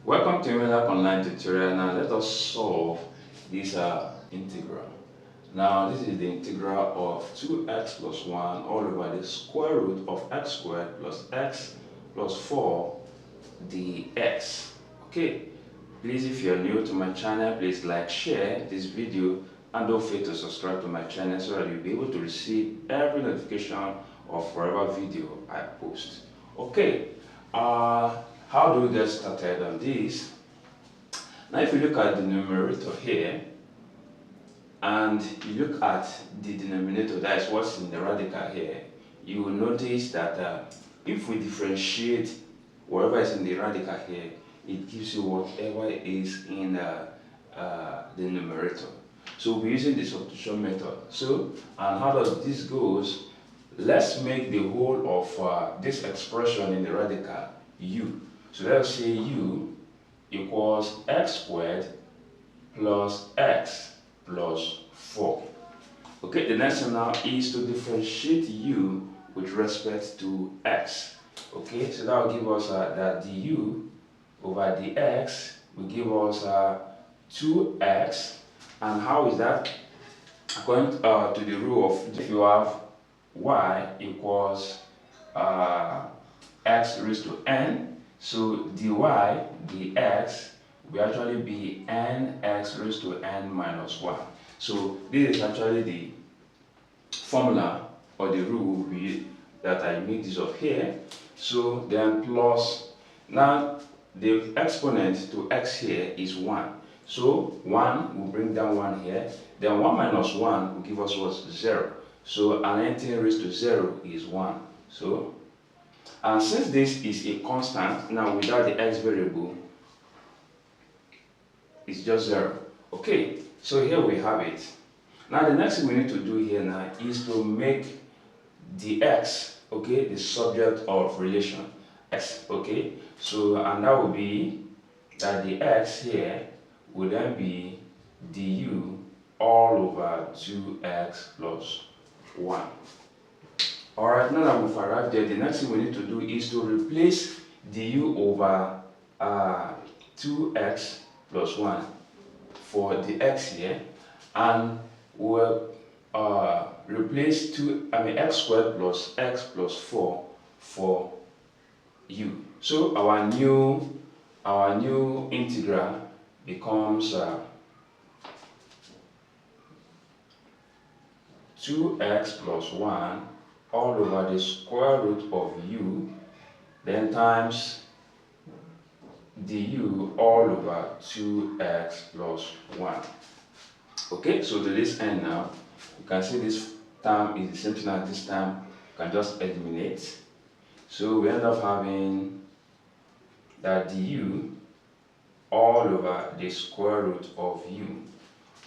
Welcome to Emmelac online tutorial. Now let us solve this integral. Now this is the integral of 2x plus 1 all over the square root of x squared plus x plus 4 dx. Okay, please, if you're new to my channel, please like, share this video, and don't forget to subscribe to my channel so that you'll be able to receive every notification of whatever video I post. Okay, how do we get started on this? Now if you look at the numerator here and you look at the denominator, that is what's in the radical here, you will notice that if we differentiate whatever is in the radical here, it gives you whatever is in the numerator. So we're using the substitution method. So, and how does this goes? Let's make the whole of this expression in the radical u. So let's say u equals x squared plus x plus 4. Okay, the next thing now is to differentiate u with respect to x. Okay, so that will give us that du over dx will give us 2x. And how is that? According to the rule of, if you have y equals x raised to n, so dy dx will actually be nx raised to n minus 1. So this is actually the formula or the rule that I make this up here. So then plus, now the exponent to x here is 1. So 1 will bring down 1 here. Then 1 minus 1 will give us what? 0. So and anything raised to 0 is 1. So, and since this is a constant, now without the x variable, it's just 0. Okay, so here we have it. Now the next thing we need to do here now is to make the x, okay, the subject of relation x. Okay, so and that will be that the x here will then be du all over 2x plus 1. Alright, now that we've arrived there, the next thing we need to do is to replace du over 2x plus 1 for the x here, and we'll replace x squared plus x plus 4 for u. So our new integral becomes 2x plus 1 all over the square root of u, then times du all over 2x plus 1. Okay, so to this end now, you can see this term is the same thing as this term. You can just eliminate. So we end up having that du all over the square root of u.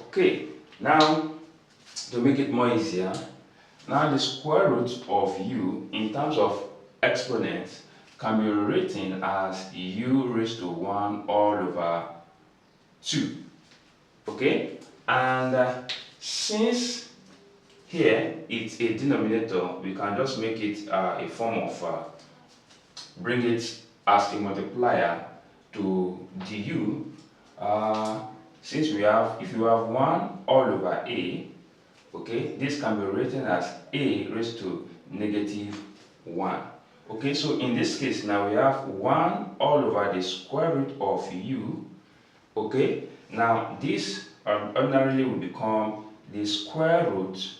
Okay, now to make it more easier, now the square root of u in terms of exponents can be written as u raised to 1 all over 2. Okay, and since here it's a denominator, we can just make it a form of bring it as a multiplier to du. Since we have, if you have 1 all over a, okay, this can be written as a raised to negative 1. Okay, so in this case now we have 1 all over the square root of u. Okay, now this ordinarily will become the square root,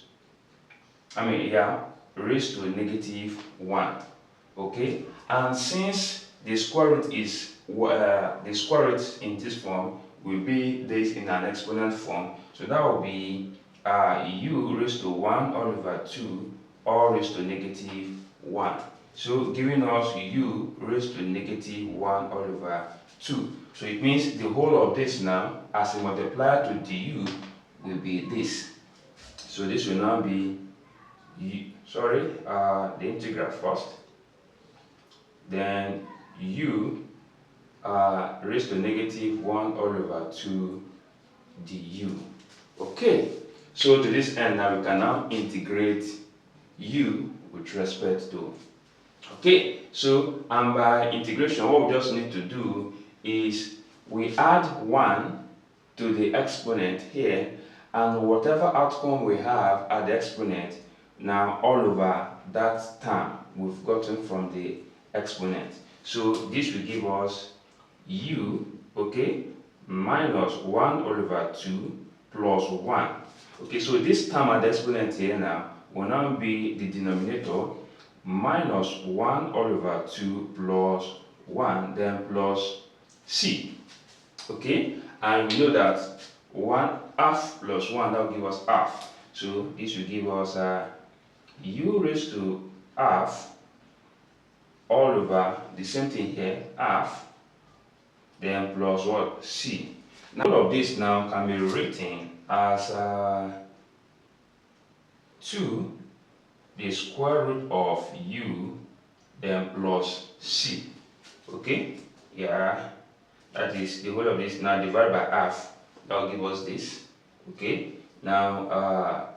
raised to negative 1. Okay, and since the square root is the square root in this form will be this in an exponent form, so that will be u raised to 1 all over 2 all raised to negative 1. So giving us u raised to negative 1 all over 2. So it means the whole of this now as a multiplier to du will be this. So this will now be the integral first, then u raised to negative 1 all over 2 du. Okay, so to this end now we can now integrate u with respect to. Okay, so and by integration what we just need to do is we add 1 to the exponent here, and whatever outcome we have at the exponent, now all over that term we've gotten from the exponent. So this will give us u, okay, minus 1 over 2 plus 1. Okay, so this term at the exponent here now will now be the denominator, minus 1 over 2 plus 1, then plus c. Okay, and we know that 1 half plus 1, that will give us half. So this will give us u raised to half all over the same thing here, half, then plus what? C. Now all of this now can be written as 2 the square root of u then plus c. Okay, yeah, that is the whole of this. Now divide by half, that will give us this. Okay, now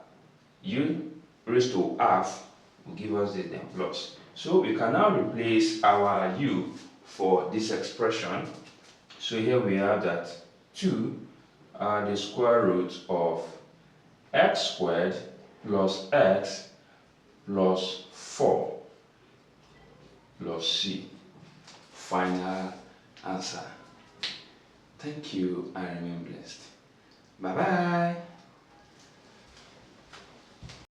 u raised to half will give us this, then plus. So we can now replace our u for this expression. So here we have that 2 the square root of x squared plus x plus 4 plus c. Final answer. Thank you and remain blessed. Bye bye.